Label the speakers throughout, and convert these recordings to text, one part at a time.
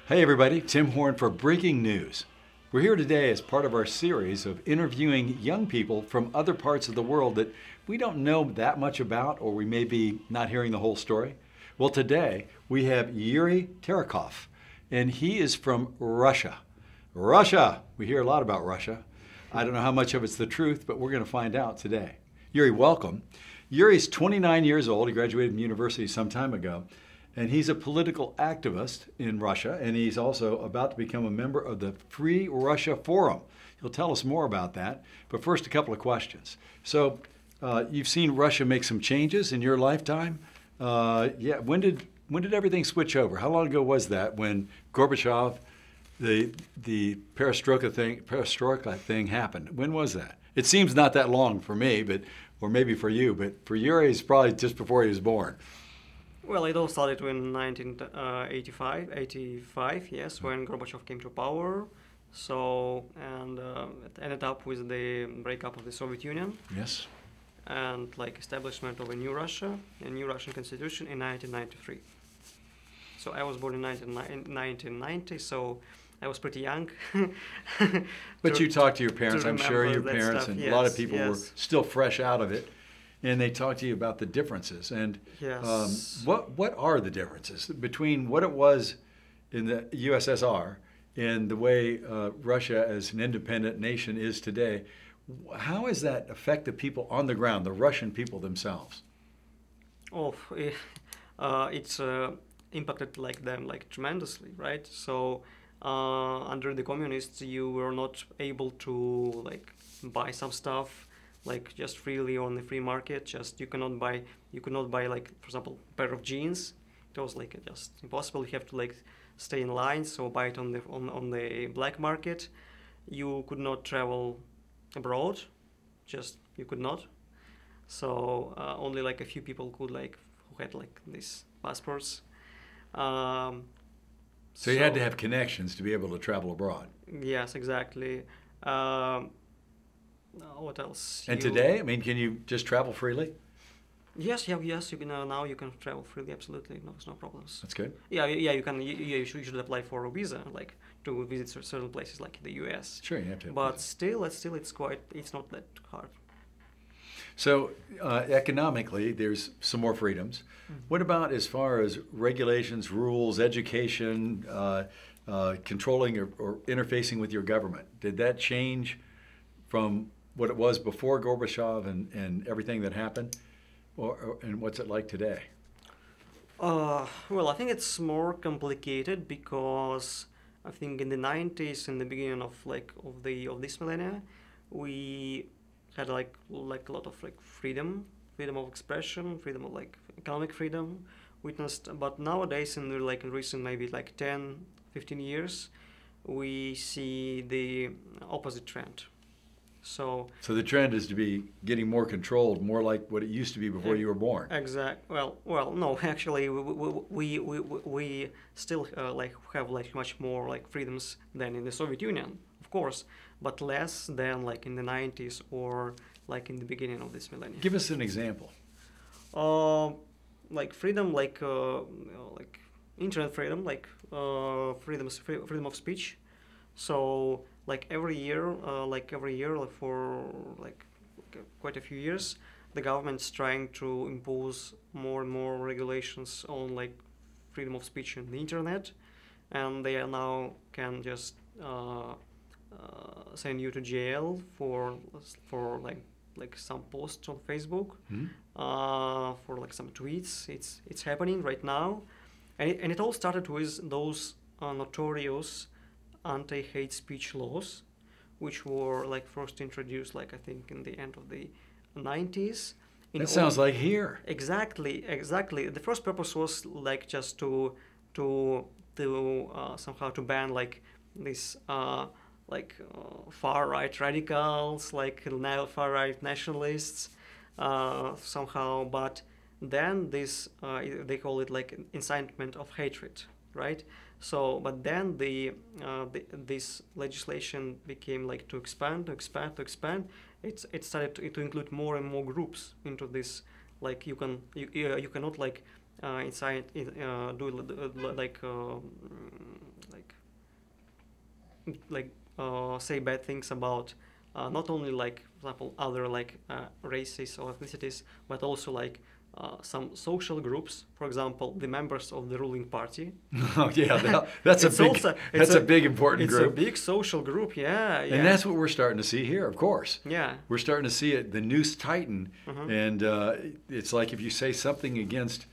Speaker 1: Hey everybody, Tim Horn for Breaking News. We're here today as part of our series of interviewing young people from other parts of the world that we don't know that much about, or we may be not hearing the whole story. Well, today we have Yuri Terekhov, and he is from Russia. Russia! We hear a lot about Russia. I don't know how much of it's the truth, but we're going to find out today. Yuri, welcome. Yuri's 29 years old. He graduated from university some time ago. And he's a political activist in Russia, and he's also about to become a member of the Free Russia Forum. He'll tell us more about that. But first, a couple of questions. So, you've seen Russia make some changes in your lifetime. When did everything switch over? How long ago was that when Gorbachev, the perestroika thing happened? When was that? It seems not that long for me, or maybe for you, but for Yuri, it's probably just before he was born.
Speaker 2: Well, it all started in 1985, yes, when Gorbachev came to power. So, and it ended up with the breakup of the Soviet Union.
Speaker 1: Yes.
Speaker 2: And like establishment of a new Russia, a new Russian constitution in 1993. So I was born in 1990, so I was pretty young.
Speaker 1: But you talked to your parents, I'm sure your parents,
Speaker 2: stuff.
Speaker 1: and
Speaker 2: Yes,
Speaker 1: a lot of people
Speaker 2: yes.
Speaker 1: were still fresh out of it. And they talk to you about the differences. And
Speaker 2: Yes.
Speaker 1: what are the differences between what it was in the USSR and the way Russia as an independent nation is today? How has that affected people on the ground, the Russian people themselves?
Speaker 2: Oh, it's impacted them tremendously, right? So under the communists, you were not able to buy some stuff just freely on the free market. Just you could not buy for example, a pair of jeans. It was just impossible. You have to stay in line, so buy it on the black market. You could not travel abroad, just you could not. So only a few people could who had these passports.
Speaker 1: So you had to have connections to be able to travel abroad.
Speaker 2: Yes, exactly. What else?
Speaker 1: And today, I mean, can you just travel freely?
Speaker 2: Yes, you can now you can travel freely. Absolutely, no problems.
Speaker 1: That's good.
Speaker 2: Yeah, you can. You should apply for a visa, to visit certain places like the U.S.
Speaker 1: Sure, you have to.
Speaker 2: But still, it's not that hard.
Speaker 1: So economically, there's some more freedoms.
Speaker 2: Mm-hmm.
Speaker 1: What about as far as regulations, rules, education, controlling or interfacing with your government? Did that change from what it was before Gorbachev and everything that happened? And what's it like today?
Speaker 2: Well, I think it's more complicated because I think in the 90s, in the beginning of this millennia, we had a lot of freedom of expression, freedom of economic freedom witnessed. But nowadays, in the recent maybe 10, 15 years, we see the opposite trend. So
Speaker 1: the trend is to be getting more controlled, more like what it used to be before you were born.
Speaker 2: Well, no, actually, we still have much more freedoms than in the Soviet Union, of course, but less than in the 90s or in the beginning of this millennium.
Speaker 1: Give us an example.
Speaker 2: Freedom, internet freedom, freedom of speech. So every year for quite a few years, the government's trying to impose more and more regulations on freedom of speech on the internet, and they now can just send you to jail for some posts on Facebook, for some tweets. It's happening right now, and it all started with those notorious anti-hate speech laws, which were first introduced I think in the end of the 90s.
Speaker 1: That sounds like here.
Speaker 2: Exactly. The first purpose was just to somehow to ban this far right radicals, now far right nationalists, somehow. But then this they call it incitement of hatred, right? So, but then this legislation became to expand. It started to include more and more groups into this. You cannot incite do say bad things about not only like, for example, other like races or ethnicities, but also like some social groups, for example, the members of the ruling party.
Speaker 1: Oh yeah, that's a big important group.
Speaker 2: It's a big social group, yeah.
Speaker 1: And that's what we're starting to see here, of course.
Speaker 2: Yeah.
Speaker 1: We're starting to see it, the noose tighten, and it's like if you say something against,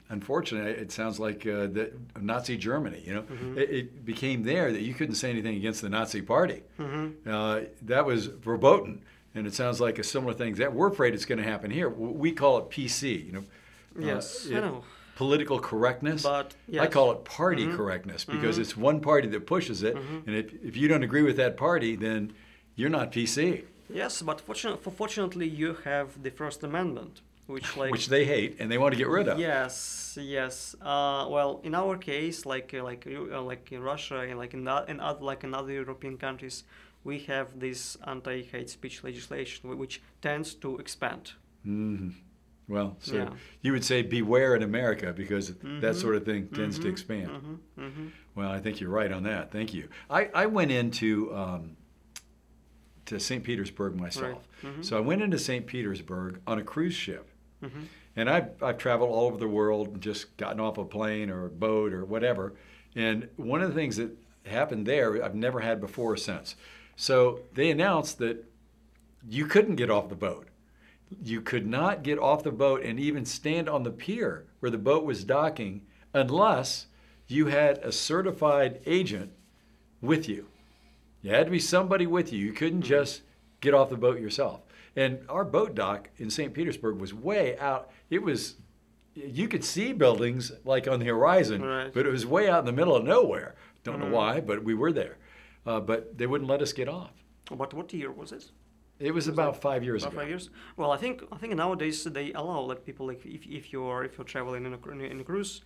Speaker 1: unfortunately, it sounds like the Nazi Germany. You know, it became there that you couldn't say anything against the Nazi Party. That was verboten. And it sounds like a similar thing. That we're afraid it's going to happen here. We call it PC, you know.
Speaker 2: Yes, I know.
Speaker 1: Political correctness.
Speaker 2: But yes.
Speaker 1: I call it party correctness because it's one party that pushes it. And if you don't agree with that party, then you're not PC.
Speaker 2: Yes, but fortunately, you have the First Amendment,
Speaker 1: which they hate and they want to get rid of.
Speaker 2: Yes, yes. Well, in our case, like in Russia and in other European countries, we have this anti-hate speech legislation, which tends to expand.
Speaker 1: Well, so you would say beware in America because that sort of thing tends to expand. Well, I think you're right on that. Thank you. I went into to St. Petersburg myself. Right. So I went into St. Petersburg on a cruise ship. And I've traveled all over the world and just gotten off a plane or a boat or whatever. And one of the things that happened there I've never had before or since. So they announced that you couldn't get off the boat. You could not get off the boat and even stand on the pier where the boat was docking unless you had a certified agent with you. You had to be somebody with you. You couldn't just get off the boat yourself. And our boat dock in St. Petersburg was way out. It was, you could see buildings like on the horizon, but it was way out in the middle of nowhere. Don't know why, but we were there. But they wouldn't let us get off.
Speaker 2: But what year was it?
Speaker 1: It was about 5 years ago.
Speaker 2: 5 years. Well, I think nowadays they allow like people like if you're traveling in a cruise,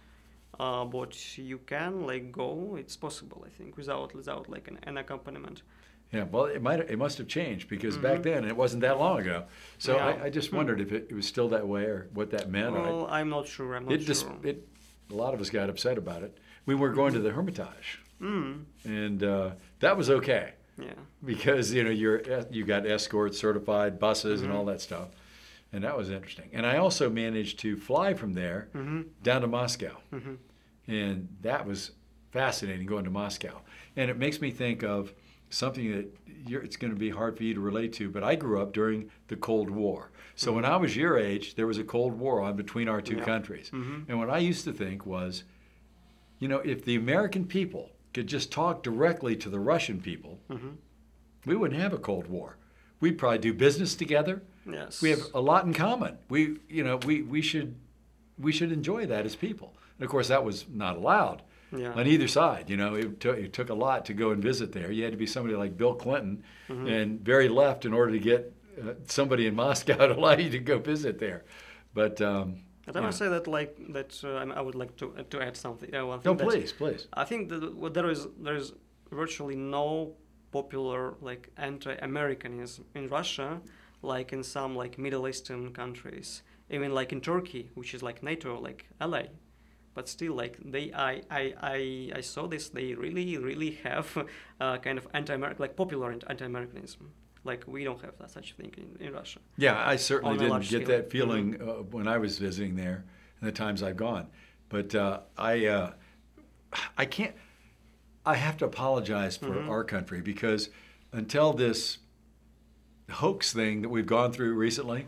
Speaker 2: but you can like go. It's possible, I think, without like an accompaniment.
Speaker 1: Yeah, well, it must have changed because back then it wasn't that long ago. So yeah. I just wondered if it was still that way or what that meant.
Speaker 2: Well, I'm not sure. A
Speaker 1: lot of us got upset about it. We were going to the Hermitage, and that was okay.
Speaker 2: Yeah.
Speaker 1: Because you got escorts, certified buses, and all that stuff, and that was interesting. And I also managed to fly from there down to Moscow, and that was fascinating going to Moscow. And it makes me think of something that it's going to be hard for you to relate to, but I grew up during the Cold War. So when I was your age, there was a Cold War on between our two countries. And what I used to think was, if the American people could just talk directly to the Russian people, we wouldn't have a Cold War. We'd probably do business together.
Speaker 2: Yes.
Speaker 1: We have a lot in common. We should enjoy that as people. And of course, that was not allowed.
Speaker 2: Yeah.
Speaker 1: On either side, it took a lot to go and visit there. You had to be somebody like Bill Clinton and very left in order to get somebody in Moscow to allow you to go visit there. But
Speaker 2: I must say that I would like to add something.
Speaker 1: Please.
Speaker 2: I think that there is virtually no popular like anti-Americanism in Russia, like in some like Middle Eastern countries, even like in Turkey, which is like NATO, like ally. But still, like I saw this. They really have kind of popular anti-Americanism. Like we don't have such a thing in Russia.
Speaker 1: Yeah, I certainly didn't get that feeling when I was visiting there, and the times I've gone. But I can't. I have to apologize for our country because until this hoax thing that we've gone through recently,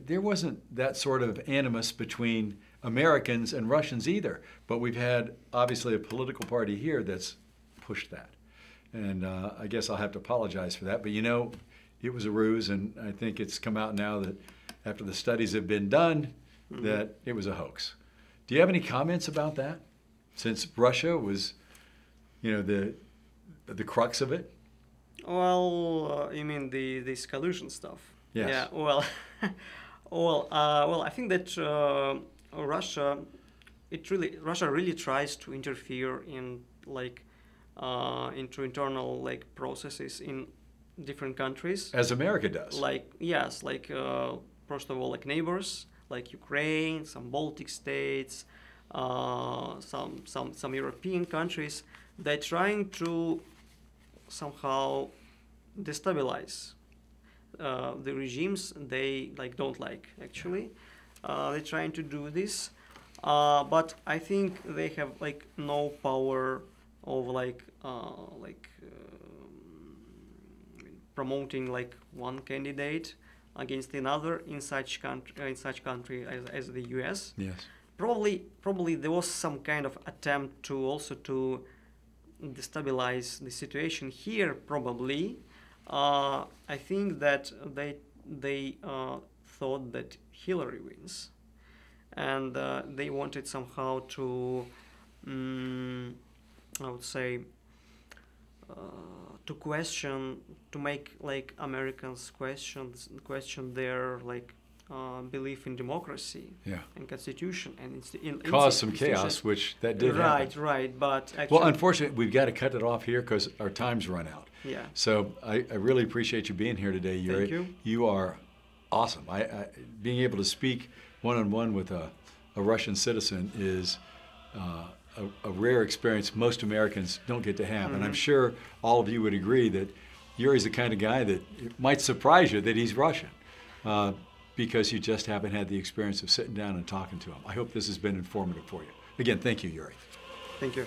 Speaker 1: there wasn't that sort of animus between Americans and Russians either, but we've had obviously a political party here that's pushed that. And I guess I'll have to apologize for that, but it was a ruse, and I think it's come out now that after the studies have been done, that it was a hoax. Do you have any comments about that? Since Russia was, the crux of it?
Speaker 2: Well, you mean this collusion stuff?
Speaker 1: Yes.
Speaker 2: Yeah. Well, well, I think that Russia really tries to interfere in into internal processes in different countries.
Speaker 1: As America does.
Speaker 2: First of all, neighbors like Ukraine, some Baltic states, some European countries, they're trying to somehow destabilize the regimes they don't like, actually. They're trying to do this, but I think they have no power of promoting one candidate against another in such country as the US.
Speaker 1: Yes.
Speaker 2: Probably there was some kind of attempt to also to destabilize the situation here. Probably, I think that they thought that Hillary wins, and they wanted somehow to, I would say, to make Americans question their belief in democracy,
Speaker 1: yeah,
Speaker 2: and constitution, and
Speaker 1: cause some chaos, which that did happen.
Speaker 2: Right, but actually,
Speaker 1: well, unfortunately, we've got to cut it off here because our time's run out.
Speaker 2: Yeah.
Speaker 1: So I really appreciate you being here today, Yuri.
Speaker 2: Thank you.
Speaker 1: You are awesome. Being able to speak one-on-one with a Russian citizen is a rare experience most Americans don't get to have. Mm-hmm. And I'm sure all of you would agree that Yuri's the kind of guy that it might surprise you that he's Russian, because you just haven't had the experience of sitting down and talking to him. I hope this has been informative for you. Again, thank you, Yuri.
Speaker 2: Thank you.